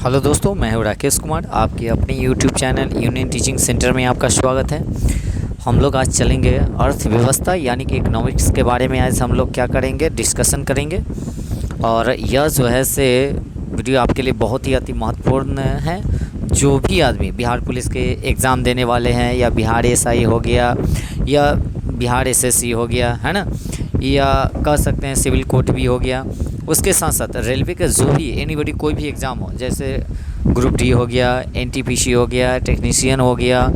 Hello दोस्तों, मैं हूं राकेश कुमार। आपके अपने YouTube channel union teaching centre में आपका स्वागत है। हम लोग आज चलेंगे अर्थव्यवस्था यानी कि इकोनॉमिक्स के बारे में। आज हम लोग क्या करेंगे, डिस्कशन करेंगे। और यह जो है से वीडियो आपके लिए बहुत ही अति महत्वपूर्ण है। जो भी आदमी बिहार पुलिस के एग्ज़ाम देने वाले हैं, या बिहार एसआई हो गया, या बिहार एसएससी हो गया, है ना, या कह सकते हैं सिविल कोर्ट भी हो गया, उसके साथ साथ रेलवे का जो भी एनीबॉडी कोई भी एग्ज़ाम हो, जैसे ग्रुप डी हो गया, एनटीपीसी हो गया, टेक्नीशियन हो गया,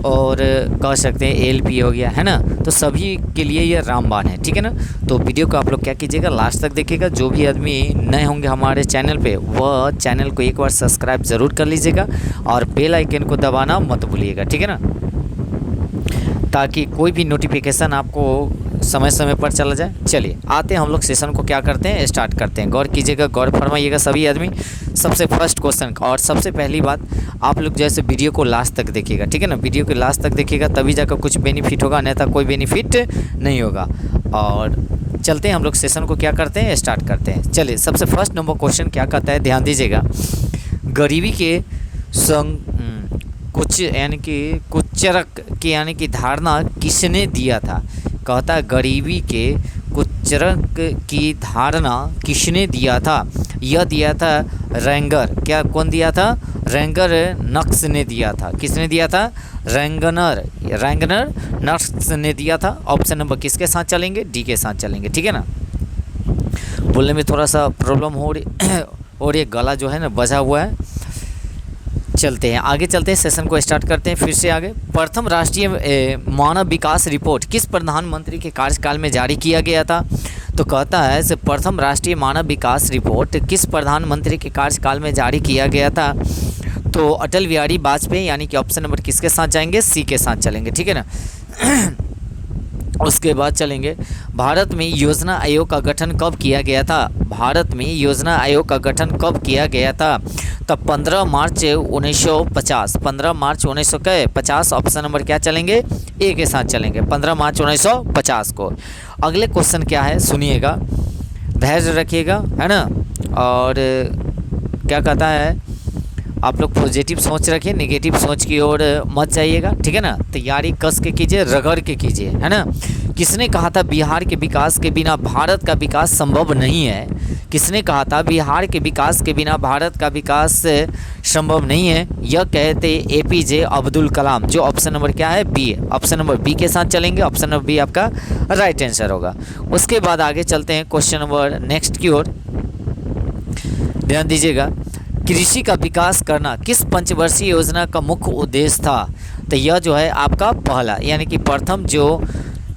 और कह सकते हैं एएलपी हो गया, है ना, तो सभी के लिए ये रामबाण है। ठीक है ना। तो वीडियो को आप लोग क्या कीजिएगा, लास्ट तक देखिएगा। जो भी आदमी नए होंगे हमारे चैनल पे, वह चैनल को एक बार सब्सक्राइब ज़रूर कर लीजिएगा और बेल आइकन को दबाना मत भूलिएगा। ठीक है ना, ताकि कोई भी नोटिफिकेशन आपको समय समय पर चला जाए। चलिए आते हैं हम लोग सेशन को क्या करते हैं, स्टार्ट करते हैं। गौर कीजिएगा, गौर फरमाइएगा सभी आदमी। सबसे फर्स्ट क्वेश्चन और सबसे पहली बात, आप लोग जैसे वीडियो को लास्ट तक देखिएगा। ठीक है ना, वीडियो को लास्ट तक देखिएगा, तभी जाकर कुछ बेनिफिट होगा, अन्यथा कोई बेनिफिट नहीं होगा। और चलते हैं हम लोग सेशन को क्या करते हैं, स्टार्ट करते हैं। चलिए सबसे फर्स्ट नंबर क्वेश्चन क्या कहता है, ध्यान दीजिएगा। गरीबी के कुछ यानी कि कुचरक की यानी कि धारणा किसने दिया था। कहता है गरीबी के कुचरक की धारणा किसने दिया था। यह दिया था रेंगर। क्या कौन दिया था, रेंगर नक्श ने दिया था। किसने दिया था, रैंगनर नक्श ने दिया था। ऑप्शन नंबर किसके साथ चलेंगे, डी के साथ चलेंगे। ठीक है ना, बोलने में थोड़ा सा प्रॉब्लम हो रही और ये गला जो है ना बजा हुआ है। चलते हैं आगे, चलते हैं, सेशन को स्टार्ट करते हैं फिर से आगे। प्रथम राष्ट्रीय मानव विकास रिपोर्ट किस प्रधानमंत्री के कार्यकाल में जारी किया गया था। तो कहता है से प्रथम राष्ट्रीय मानव विकास रिपोर्ट किस प्रधानमंत्री के कार्यकाल में जारी किया गया था। तो अटल बिहारी वाजपेयी, यानी कि ऑप्शन नंबर किसके साथ जाएंगे, सी के साथ चलेंगे। ठीक है ना। उसके बाद चलेंगे, भारत में योजना आयोग का गठन कब किया गया था। भारत में योजना आयोग का गठन कब किया गया था। तब 15 मार्च 1950। 15 मार्च 1950 ऑप्शन नंबर क्या चलेंगे, ए के साथ चलेंगे, 15 मार्च 1950 को। अगले क्वेश्चन क्या है सुनिएगा, धैर्य रखिएगा, है ना। और क्या कहता है, आप लोग पॉजिटिव सोच रखिए, नेगेटिव सोच की ओर मत जाइएगा। ठीक है ना, तैयारी कस के कीजिए, रगड़ के कीजिए, है ना। किसने कहा था बिहार के विकास के बिना भारत का विकास संभव नहीं है। किसने कहा था बिहार के विकास के बिना भारत का विकास संभव नहीं है। यह कहते एपीजे अब्दुल कलाम, जो ऑप्शन नंबर क्या है, बी है। ऑप्शन नंबर बी के साथ चलेंगे, ऑप्शन नंबर बी आपका राइट आंसर होगा। उसके बाद आगे चलते हैं क्वेश्चन नंबर नेक्स्ट की ओर, ध्यान दीजिएगा। कृषि का विकास करना किस पंचवर्षीय योजना का मुख्य उद्देश्य था। तो यह जो है आपका पहला यानी कि प्रथम जो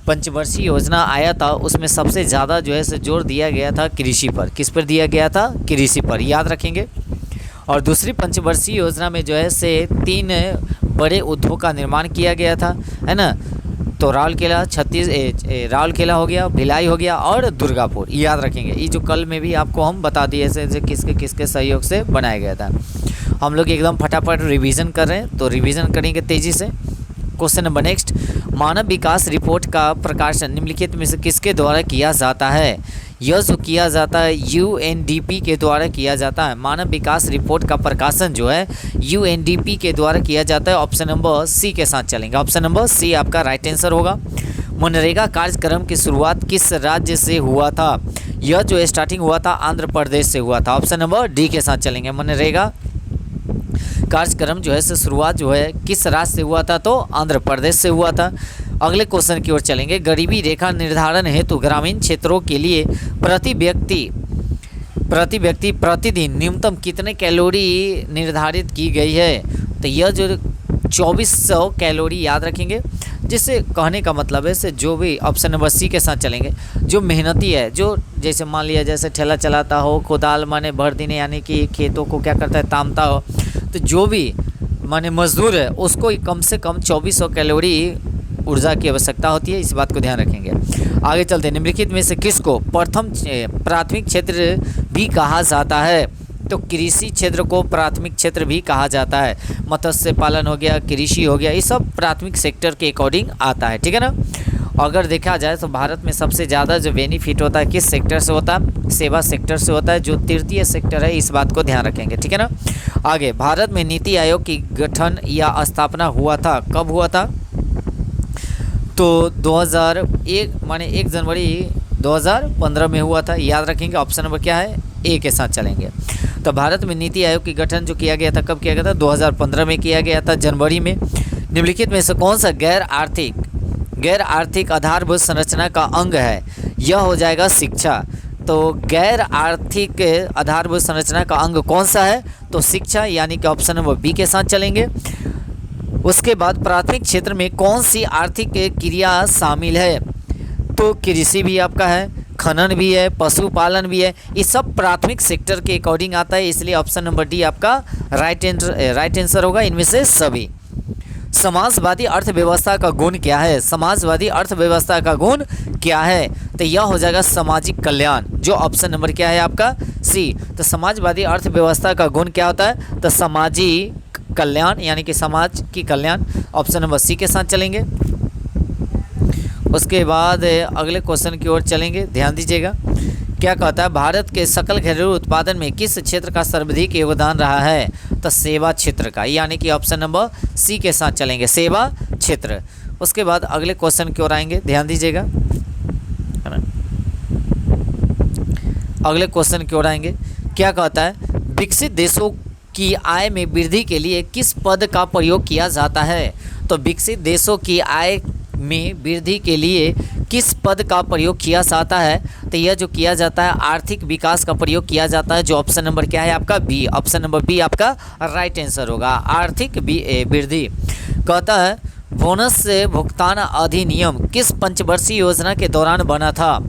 पंचवर्षीय योजना आया था, उसमें सबसे ज़्यादा जो है से जोर दिया गया था कृषि पर। किस पर दिया गया था, कृषि पर, याद रखेंगे। और दूसरी पंचवर्षीय योजना में जो है से 3 बड़े उद्योग का निर्माण किया गया था, है ना। तो राउरकेला राउरकेला हो गया, भिलाई हो गया और दुर्गापुर, याद रखेंगे। ये जो कल में भी आपको हम बता दिए से किसके किसके सहयोग से बनाया गया था। हम लोग एकदम फटाफट रिवीजन कर रहे हैं, तो रिवीजन करेंगे तेज़ी से। क्वेश्चन नंबर नेक्स्ट, मानव विकास रिपोर्ट का प्रकाशन निम्नलिखित में से किसके द्वारा किया जाता है। यह जो किया जाता है यूएनडीपी के द्वारा किया जाता है। मानव विकास रिपोर्ट का प्रकाशन जो है यूएनडीपी के द्वारा किया जाता है। ऑप्शन नंबर सी के साथ चलेंगे, ऑप्शन नंबर सी आपका राइट आंसर होगा। मनरेगा कार्यक्रम की शुरुआत किस राज्य से हुआ था। यह जो स्टार्टिंग हुआ था आंध्र प्रदेश से हुआ था। ऑप्शन नंबर डी के साथ चलेंगे। मनरेगा कार्यक्रम जो है से शुरुआत जो है किस राज्य से हुआ था, तो आंध्र प्रदेश से हुआ था। अगले क्वेश्चन की ओर चलेंगे, गरीबी रेखा निर्धारण हेतु ग्रामीण क्षेत्रों के लिए प्रति व्यक्ति प्रतिदिन न्यूनतम कितने कैलोरी निर्धारित की गई है। तो यह जो 2400 कैलोरी, याद रखेंगे। जिससे कहने का मतलब है से जो भी ऑप्शन नंबर सी के साथ चलेंगे, जो मेहनती है, जो जैसे मान लिया जैसे ठेला चलाता हो, कोदाल माने भर देने यानी कि खेतों को क्या करता है, तामता हो, तो जो भी माने मजदूर है उसको कम से कम 2400 कैलोरी ऊर्जा की आवश्यकता होती है। इस बात को ध्यान रखेंगे। आगे चलते हैं, निम्नलिखित में से किसको प्रथम प्राथमिक क्षेत्र भी कहा जाता है। तो कृषि क्षेत्र को प्राथमिक क्षेत्र भी कहा जाता है। मत्स्य पालन हो गया, कृषि हो गया, ये सब प्राथमिक सेक्टर के अकॉर्डिंग आता है। ठीक है ना। अगर देखा जाए तो भारत में सबसे ज़्यादा जो बेनिफिट होता है किस सेक्टर से होता है, सेवा सेक्टर से होता है, जो तृतीय सेक्टर है, इस बात को ध्यान रखेंगे, ठीक है ना। आगे, भारत में नीति आयोग की गठन या स्थापना हुआ था, कब हुआ था? तो 2001 माने 1 जनवरी 2015 में हुआ था, याद रखेंगे। ऑप्शन नंबर क्या है? ए के साथ चलेंगे। तो भारत में नीति आयोग की गठन जो किया गया था, कब किया गया था? 2015 में किया गया था, जनवरी में। निम्नलिखित में से कौन सा गैर आर्थिक आधारभूत संरचना का अंग है? यह हो जाएगा शिक्षा। तो गैर आर्थिक आधारभूत संरचना का अंग कौन सा है? तो शिक्षा, यानी कि ऑप्शन नंबर बी के साथ चलेंगे। उसके बाद प्राथमिक क्षेत्र में कौन सी आर्थिक क्रिया शामिल है? तो कृषि भी आपका है, खनन भी है, पशुपालन भी है, ये सब प्राथमिक सेक्टर के अकॉर्डिंग आता है, इसलिए ऑप्शन नंबर डी आपका राइट आंसर होगा इनमें से सभी। समाजवादी अर्थव्यवस्था का गुण क्या है? समाजवादी अर्थव्यवस्था का गुण क्या है? तो यह हो जाएगा सामाजिक कल्याण, जो ऑप्शन नंबर क्या है आपका? सी। तो समाजवादी अर्थव्यवस्था का गुण क्या होता है? तो सामाजिक कल्याण, यानी कि समाज की कल्याण, ऑप्शन नंबर सी के साथ चलेंगे। उसके बाद अगले क्वेश्चन की ओर चलेंगे, ध्यान दीजिएगा। क्या कहता है? भारत के सकल घरेलू उत्पादन में किस क्षेत्र का सर्वाधिक योगदान रहा है? तो सेवा क्षेत्र का, यानी कि ऑप्शन नंबर सी के साथ चलेंगे, सेवा क्षेत्र। उसके बाद अगले क्वेश्चन की ओर आएंगे, ध्यान दीजिएगा, है ना। अगले क्वेश्चन की ओर आएंगे। क्या कहता है? विकसित देशों की आय में वृद्धि के लिए किस पद का प्रयोग किया जाता है? तो विकसित देशों की आय में वृद्धि के लिए किस पद का प्रयोग किया जाता है? तो यह जो किया जाता है आर्थिक विकास का प्रयोग किया जाता है, जो ऑप्शन नंबर क्या है आपका? बी। ऑप्शन नंबर बी आपका राइट आंसर होगा, आर्थिक वृद्धि। कहता है बोनस भुगतान अधिनियम किस पंचवर्षीय योजना के दौरान बना था?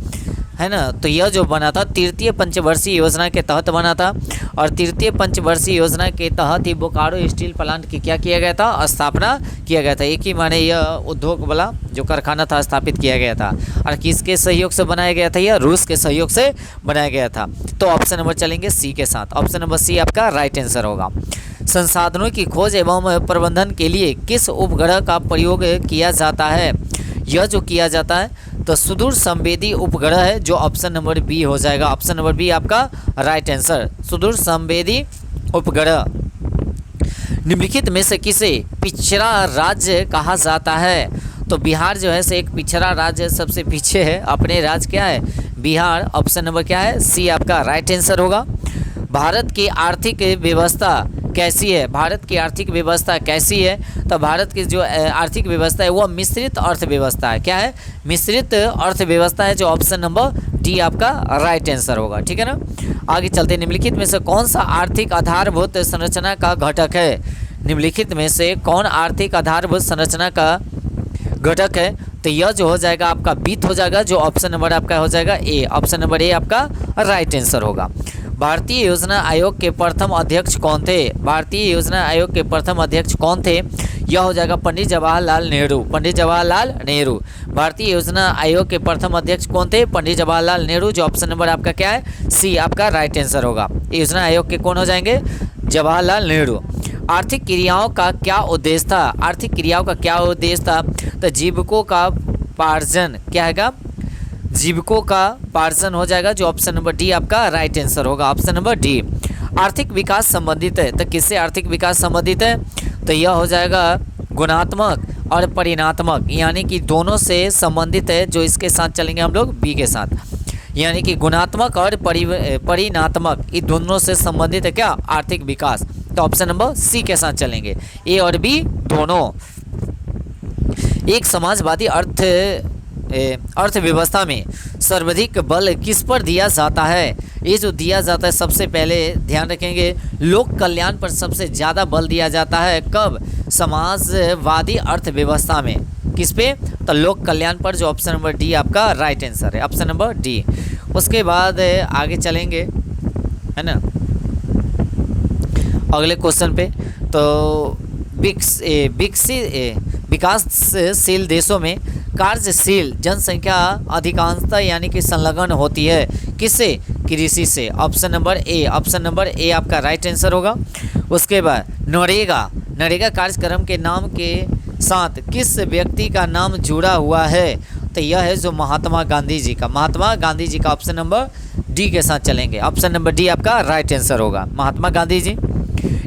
है ना। तो यह जो बना था तृतीय पंचवर्षीय योजना के तहत बना था, और तृतीय पंचवर्षीय योजना के तहत ही बोकारो स्टील प्लांट की क्या किया गया था? स्थापना किया गया था। एक ही माने यह उद्योग वाला जो कारखाना था स्थापित किया गया था, और किसके सहयोग से बनाया गया था? यह रूस के सहयोग से बनाया गया था। तो ऑप्शन नंबर चलेंगे सी के साथ, ऑप्शन नंबर सी आपका राइट आंसर होगा। संसाधनों की खोज एवं प्रबंधन के लिए किस उपग्रह का प्रयोग किया जाता है? यह जो किया जाता है तो सुदूर संवेदी उपग्रह है, जो ऑप्शन नंबर बी हो जाएगा, ऑप्शन नंबर बी आपका राइट आंसर, सुदूर संवेदी उपग्रह। निम्नलिखित में से किसे पिछड़ा राज्य कहा जाता है? तो बिहार जो है से एक पिछड़ा राज्य सबसे पीछे है, अपने राज्य क्या है? बिहार। ऑप्शन नंबर क्या है? सी आपका राइट आंसर होगा। भारत की आर्थिक व्यवस्था कैसी है? भारत की आर्थिक व्यवस्था कैसी है? तो भारत की जो आर्थिक व्यवस्था है वह मिश्रित अर्थव्यवस्था है। क्या है? मिश्रित अर्थव्यवस्था है, जो ऑप्शन नंबर डी आपका राइट आंसर होगा, ठीक है ना। आगे चलते, निम्नलिखित में से कौन सा आर्थिक आधारभूत संरचना का घटक है? निम्नलिखित में से कौन आर्थिक आधारभूत संरचना का घटक है? तो यह जो हो जाएगा आपका वित्त हो जाएगा, जो ऑप्शन नंबर आपका हो जाएगा ए, ऑप्शन नंबर ए आपका राइट आंसर होगा। भारतीय योजना आयोग के प्रथम अध्यक्ष कौन थे? भारतीय योजना आयोग के प्रथम अध्यक्ष कौन थे? यह हो जाएगा पंडित जवाहरलाल नेहरू, पंडित जवाहरलाल नेहरू। भारतीय योजना आयोग के प्रथम अध्यक्ष कौन थे? पंडित जवाहरलाल नेहरू, जो ऑप्शन नंबर आपका क्या है? सी आपका राइट आंसर होगा। योजना आयोग के कौन हो जाएंगे? जवाहरलाल नेहरू। आर्थिक क्रियाओं का क्या उद्देश्य था? आर्थिक क्रियाओं का क्या उद्देश्य था? तो जीविकों का पार्जन, क्या है? जीविकों का पार्जन हो जाएगा, जो ऑप्शन नंबर डी आपका राइट आंसर होगा, ऑप्शन नंबर डी। आर्थिक विकास संबंधित है, तो किससे आर्थिक विकास संबंधित है? तो यह हो जाएगा गुणात्मक और परिणात्मक, यानी कि दोनों से संबंधित है, जो इसके साथ चलेंगे हम लोग बी के साथ, यानी कि गुणात्मक और परिणात्मक, ये दोनों से संबंधित है क्या? आर्थिक विकास। तो ऑप्शन नंबर सी के साथ चलेंगे, ए और बी दोनों। एक समाजवादी अर्थव्यवस्था में सर्वाधिक बल किस पर दिया जाता है? ये जो दिया जाता है, सबसे पहले ध्यान रखेंगे, लोक कल्याण पर सबसे ज़्यादा बल दिया जाता है। कब? समाजवादी अर्थव्यवस्था में। किस पे? तो लोक कल्याण पर, जो ऑप्शन नंबर डी आपका राइट आंसर है, ऑप्शन नंबर डी। उसके बाद आगे चलेंगे, है ना, अगले क्वेश्चन पे। तो विकासशील देशों में कार्यशील जनसंख्या अधिकांशतः यानी कि संलग्न होती है, किससे? कृषि से, option number A, option number A आपका राइट आंसर होगा। उसके बाद नरेगा कार्यक्रम के नाम के साथ किस व्यक्ति का नाम जुड़ा हुआ है? तो यह है जो महात्मा गांधी जी का, महात्मा गांधी जी का ऑप्शन नंबर डी के साथ चलेंगे। ऑप्शन नंबर डी आपका राइट आंसर होगा, महात्मा गांधी जी।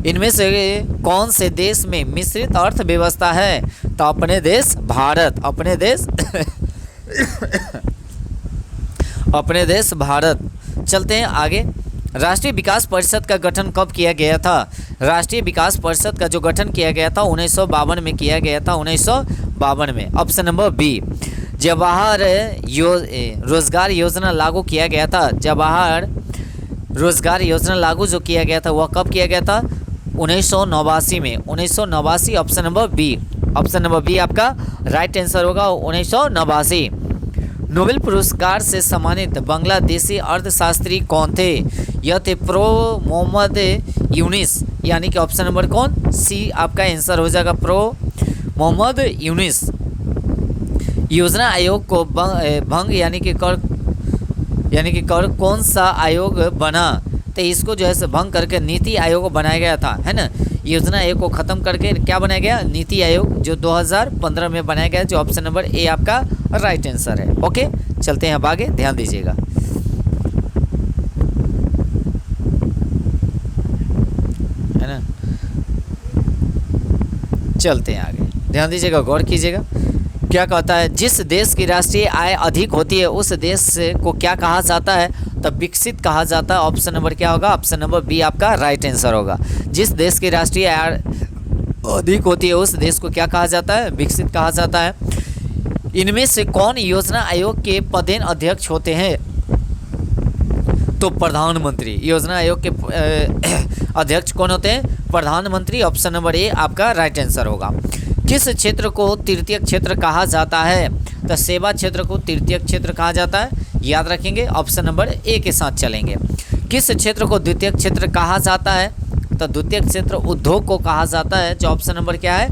इनमें से कौन से देश में मिश्रित अर्थव्यवस्था है? तो अपने देश भारत, अपने देश अपने देश भारत। चलते हैं आगे। राष्ट्रीय विकास परिषद का गठन कब किया गया था? राष्ट्रीय विकास परिषद का जो गठन किया गया था 1952 में किया गया था, 1952 में। Option number B. जवाहर रोजगार योजना लागू किया गया था, जवाहर रोजगार योजना लागू जो किया गया था वह कब किया गया था? 1989 में, 1989। Option number B, option number B आपका राइट आंसर होगा, 1989। नोबेल पुरस्कार से सम्मानित बांग्लादेशी अर्थशास्त्री कौन थे? यह थे प्रो मोहम्मद यूनिस, यानी कि ऑप्शन नंबर कौन? सी आपका आंसर हो जाएगा, प्रो मोहम्मद यूनिस। योजना आयोग को भंग यानी कि कर कौन सा आयोग बना? तो इसको जो है से भंग करके नीति आयोग बनाया गया था, है ना। योजना आयोग को ख़त्म करके क्या बनाया गया? नीति आयोग, जो 2015 में बनाया गया, जो ऑप्शन नंबर ए आपका राइट आंसर है। ओके, चलते हैं अब आगे, ध्यान दीजिएगा। है ना, चलते हैं आगे, ध्यान दीजिएगा, गौर कीजिएगा। क्या कहता है? जिस देश की राष्ट्रीय आय अधिक होती है उस देश को क्या कहा जाता है? तब विकसित कहा जाता है। ऑप्शन नंबर क्या होगा? ऑप्शन नंबर बी आपका राइट आंसर होगा। जिस देश की राष्ट्रीय आय अधिक होती है उस देश को क्या कहा जाता है? विकसित कहा जाता है। इनमें से कौन योजना आयोग के पदेन अध्यक्ष होते हैं? तो प्रधानमंत्री। योजना आयोग के अध्यक्ष कौन होते हैं? प्रधानमंत्री। ऑप्शन नंबर ए आपका राइट आंसर होगा। किस क्षेत्र को तृतीय क्षेत्र कहा जाता है? तो सेवा क्षेत्र को तृतीय क्षेत्र कहा जाता है, याद रखेंगे। ऑप्शन नंबर ए के साथ चलेंगे। किस क्षेत्र को द्वितीय क्षेत्र कहा जाता है? तो द्वितीय क्षेत्र उद्योग को कहा जाता है, जो ऑप्शन नंबर क्या है?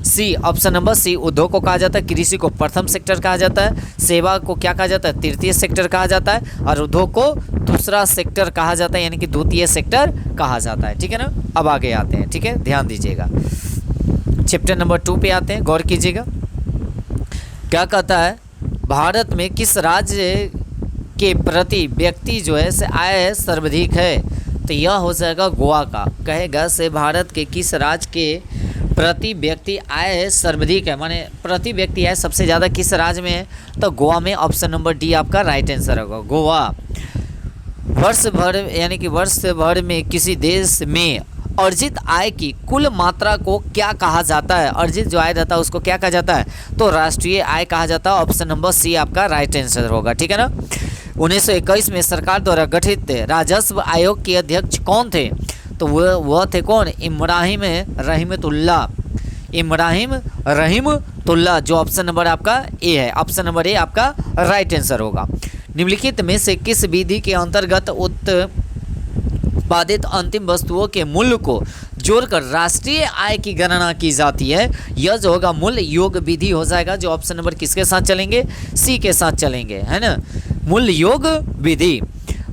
सी। ऑप्शन नंबर सी, उद्योग को कहा जाता है। कृषि को प्रथम सेक्टर कहा जाता है, सेवा को क्या कहा जाता है? तृतीय सेक्टर कहा जाता है, और उद्योग को दूसरा सेक्टर कहा जाता है, यानी कि द्वितीय सेक्टर कहा जाता है। ठीक है ना। अब आगे आते हैं, ठीक है, ध्यान दीजिएगा। चैप्टर नंबर 2 पे आते हैं, गौर कीजिएगा। क्या कहता है? भारत में किस राज्य के प्रति व्यक्ति जो है से आय सर्वाधिक है? तो यह हो जाएगा गोवा का। कहेगा से भारत के किस राज्य के प्रति व्यक्ति आय सर्वाधिक है, माने प्रति व्यक्ति आय सबसे ज़्यादा किस राज्य में है? तो गोवा में। ऑप्शन नंबर डी आपका राइट आंसर होगा, गोवा। वर्ष भर यानी कि वर्ष भर में किसी देश में अर्जित आय की कुल मात्रा को क्या कहा जाता है? अर्जित जो आय रहता है उसको क्या कहा जाता है? तो राष्ट्रीय आय कहा जाता है। ऑप्शन नंबर सी आपका राइट आंसर होगा, ठीक है ना। 1921 में सरकार द्वारा गठित राजस्व आयोग के अध्यक्ष कौन थे? तो वह थे कौन? इब्राहिम रहीमतुल्लाह, जो ऑप्शन नंबर आपका ए है। ऑप्शन नंबर ए आपका राइट आंसर होगा। निम्नलिखित में से किस विधि के अंतर्गत उत्पादित अंतिम वस्तुओं के मूल्य को जोड़कर राष्ट्रीय आय की गणना की जाती है? यह जो होगा मूल्य योग विधि हो जाएगा, जो ऑप्शन नंबर किसके साथ चलेंगे? सी के साथ चलेंगे, है ना, मूल्य योग विधि।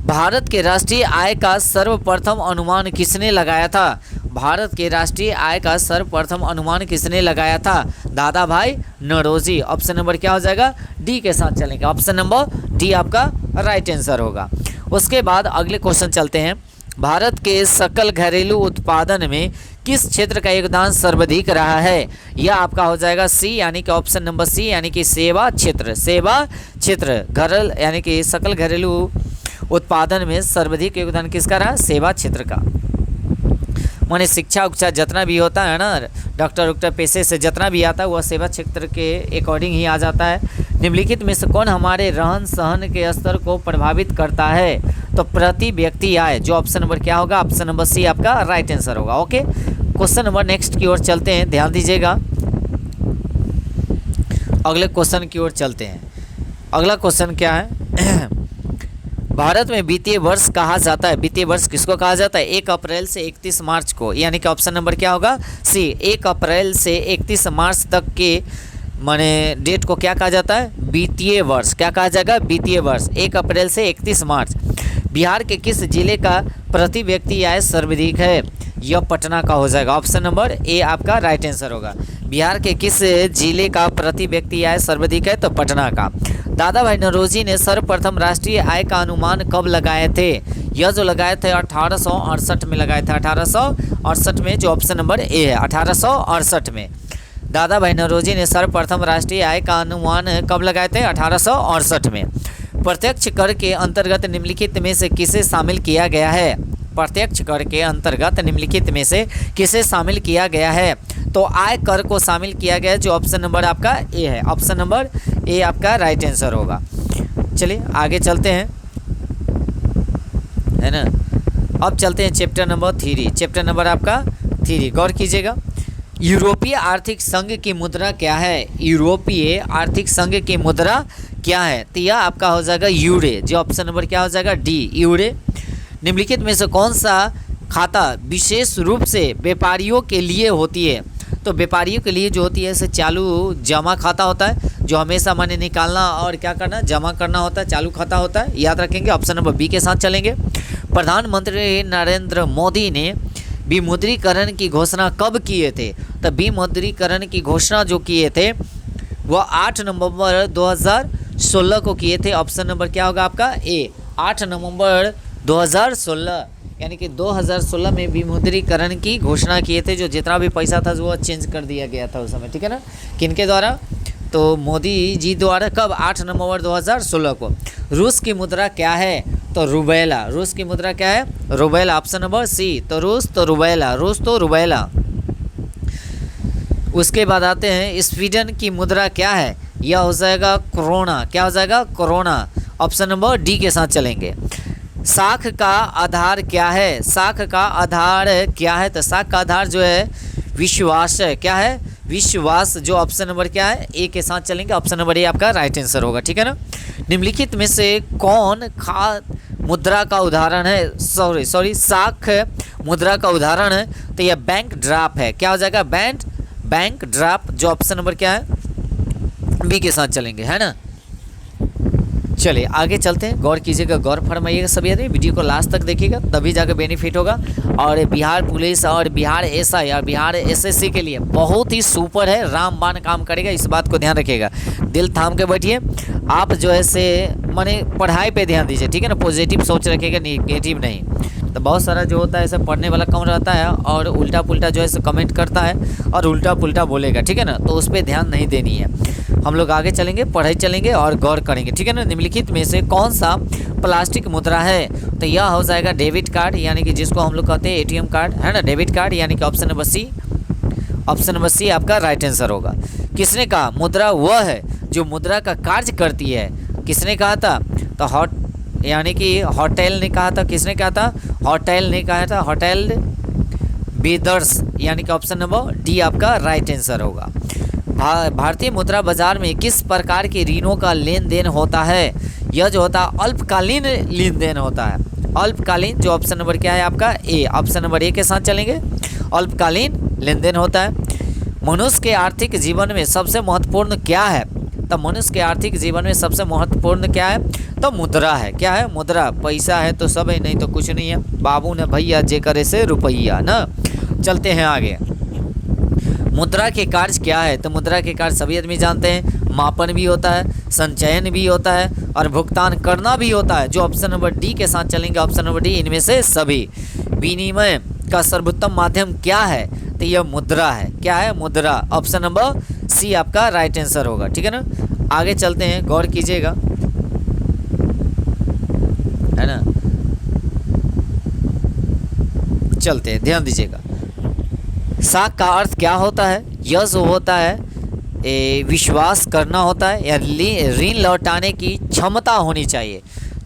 भारत के राष्ट्रीय आय का सर्वप्रथम अनुमान किसने लगाया था? भारत के राष्ट्रीय आय का सर्वप्रथम अनुमान किसने लगाया था? दादा भाई नौरोजी। ऑप्शन नंबर क्या हो जाएगा? डी के साथ चलेंगे। ऑप्शन नंबर डी आपका राइट आंसर होगा। उसके बाद अगले क्वेश्चन चलते हैं। भारत के सकल घरेलू उत्पादन में किस क्षेत्र का योगदान सर्वाधिक रहा है? यह आपका हो जाएगा सी, यानी कि ऑप्शन नंबर सी, यानी कि सेवा क्षेत्र। सेवा क्षेत्र घरल यानी कि सकल घरेलू उत्पादन में सर्वाधिक योगदान किसका रहा? सेवा क्षेत्र का। माने शिक्षा उक्षा जितना भी होता है ना, डॉक्टर पेशे से जितना भी आता है वह सेवा क्षेत्र के अकॉर्डिंग ही आ जाता है। निम्नलिखित में से कौन हमारे रहन सहन के स्तर को प्रभावित करता है? तो प्रति व्यक्ति आय, जो ऑप्शन नंबर क्या होगा? ऑप्शन नंबर सी आपका राइट आंसर होगा। ओके, क्वेश्चन नंबर नेक्स्ट की ओर चलते हैं, ध्यान दीजिएगा। अगले क्वेश्चन की ओर चलते हैं। अगला क्वेश्चन क्या है? भारत में वित्तीय वर्ष कहा जाता है, वित्तीय वर्ष किसको कहा जाता है? 1 अप्रैल से 31 मार्च को, यानी कि ऑप्शन नंबर क्या होगा? सी। 1 अप्रैल से 31 मार्च तक के माने डेट को क्या कहा जाता है? वित्तीय वर्ष। क्या कहा जाएगा? वित्तीय वर्ष। 1 अप्रैल से 31 मार्च। बिहार के किस जिले का प्रति व्यक्ति आय सर्वाधिक है? यह पटना का हो जाएगा। ऑप्शन नंबर ए आपका राइट आंसर होगा। बिहार के किस जिले का प्रति व्यक्ति आय सर्वाधिक है? तो पटना का। दादा भाई नौरोजी ने सर्वप्रथम राष्ट्रीय आय का अनुमान कब लगाए थे? यह जो लगाए थे 1868 में लगाए थे, 1868 में, जो ऑप्शन नंबर ए है 1868 में। दादा भाई नौरोजी ने सर्वप्रथम राष्ट्रीय आय का अनुमान कब लगाए थे? 1868 में। प्रत्यक्ष कर के अंतर्गत निम्नलिखित में से किसे शामिल किया गया है? प्रत्यक्ष कर के अंतर्गत निम्नलिखित में से किसे शामिल किया गया है? तो आय कर को शामिल किया गया है, जो ऑप्शन नंबर आपका ए है। ऑप्शन नंबर ए आपका राइट आंसर होगा। चलिए आगे चलते हैं, है ना। अब चलते हैं चैप्टर नंबर 3। चैप्टर नंबर आपका 3, गौर कीजिएगा। यूरोपीय आर्थिक संघ की मुद्रा क्या है? यूरोपीय आर्थिक संघ की मुद्रा क्या है? तो यह आपका हो जाएगा यूरे, जो ऑप्शन नंबर क्या हो जाएगा? डी, यूरे। निम्नलिखित में से कौन सा खाता विशेष रूप से व्यापारियों के लिए होती है? तो व्यापारियों के लिए जो होती है इसे चालू जमा खाता होता है, जो हमेशा माने निकालना और क्या करना, जमा करना होता है, चालू खाता होता है, याद रखेंगे। ऑप्शन नंबर बी के साथ चलेंगे। प्रधानमंत्री नरेंद्र मोदी ने विमुद्रीकरण की घोषणा कब किए थे? तो विमुद्रीकरण की घोषणा जो किए थे वह 8 नवंबर 2016 को किए थे। ऑप्शन नंबर क्या होगा आपका? ए, 8 नवंबर 2016, यानी कि 2016 में विमुद्रीकरण की घोषणा किए थे। जो जितना भी पैसा था वो चेंज कर दिया गया था उस समय, ठीक है ना। किनके द्वारा? तो मोदी जी द्वारा। कब? 8 नवंबर 2016 को। रूस की मुद्रा क्या है? तो रुबेला। रूस की मुद्रा क्या है? रुबेला। Option number C. तो रूस तो रुबेला, रूस तो रुबेला। उसके बाद आते हैं स्वीडन की मुद्रा क्या है? यह हो जाएगा कोरोना। क्या हो जाएगा? कोरोना। ऑप्शन नंबर डी के साथ चलेंगे। साख का आधार क्या है? साख का आधार क्या है? तो साख का आधार जो है विश्वास है। क्या है? विश्वास, जो ऑप्शन नंबर क्या है? ए के साथ चलेंगे। ऑप्शन नंबर ए आपका राइट आंसर होगा, ठीक है ना। निम्नलिखित में से कौन खाद मुद्रा का उदाहरण है? सॉरी साख मुद्रा का उदाहरण है। तो यह बैंक ड्राफ्ट है। क्या हो जाएगा? बैंक ड्राफ्ट, जो ऑप्शन नंबर क्या है? बी के साथ चलेंगे, है ना। चलिए आगे चलते हैं, गौर कीजिएगा, गौर फरमाइएगा सभी आदमी, वीडियो को लास्ट तक देखिएगा तभी जाकर बेनिफिट होगा। और बिहार पुलिस और बिहार एसआई और बिहार एसएससी के लिए बहुत ही सुपर है, रामबाण काम करेगा, इस बात को ध्यान रखिएगा। दिल थाम के बैठिए, आप जो है से माने पढ़ाई पे ध्यान दीजिए, ठीक है ना। पॉजिटिव सोच रखिएगा, नेगेटिव नहीं। तो बहुत सारा जो होता है ऐसा पढ़ने वाला कम रहता है और उल्टा पुल्टा जो है सो कमेंट करता है और उल्टा पुल्टा बोलेगा, ठीक है ना। तो उस पर ध्यान नहीं देनी है। हम लोग आगे चलेंगे, पढ़ाई चलेंगे और गौर करेंगे, ठीक है ना। निम्नलिखित में से कौन सा प्लास्टिक मुद्रा है? तो यह हो जाएगा डेबिट कार्ड, यानी कि जिसको हम लोग कहते हैं एटीएम कार्ड, है ना, डेबिट कार्ड, यानी कि option number C. Option number C आपका राइट आंसर होगा। किसने कहा? मुद्रा वह है जो मुद्रा का कार्य करती है। किसने कहा था? तो यानी कि होटल ने कहा था। किसने कहा था? होटल ने कहा था, होटल बिल्डर्स, यानी कि ऑप्शन नंबर डी आपका राइट आंसर होगा। भारतीय मुद्रा बाजार में किस प्रकार के ऋणों का लेन देन होता है? यह जो होता है अल्पकालीन लेन देन होता है। अल्पकालीन, जो ऑप्शन नंबर क्या है आपका? ए। ऑप्शन नंबर ए के साथ चलेंगे। अल्पकालीन लेन देन होता है। मनुष्य के आर्थिक जीवन में सबसे महत्वपूर्ण क्या है? तो मनुष्य के आर्थिक जीवन में सबसे महत्वपूर्ण क्या है? तो मुद्रा है। क्या है? मुद्रा। पैसा है तो सब है, नहीं तो कुछ नहीं है। बाबू ने भैया जे करे से रुपया ना। चलते हैं आगे। मुद्रा के कार्य क्या है? तो मुद्रा के कार्य सभी आदमी जानते हैं, मापन भी होता है, संचयन भी होता है और भुगतान करना भी होता है, जो ऑप्शन नंबर डी के साथ चलेंगे। ऑप्शन नंबर डी, इनमें से सभी। विनिमय का सर्वोत्तम माध्यम क्या है? तो यह मुद्रा है। क्या है? मुद्रा। ऑप्शन नंबर सी आपका राइट आंसर होगा, ठीक है ना। आगे चलते हैं, गौर कीजिएगा, है ना। चलते हैं, ध्यान दीजिएगा। साख का अर्थ क्या होता है? यह जो होता है विश्वास करना होता है या ऋण लौटाने की क्षमता होनी चाहिए,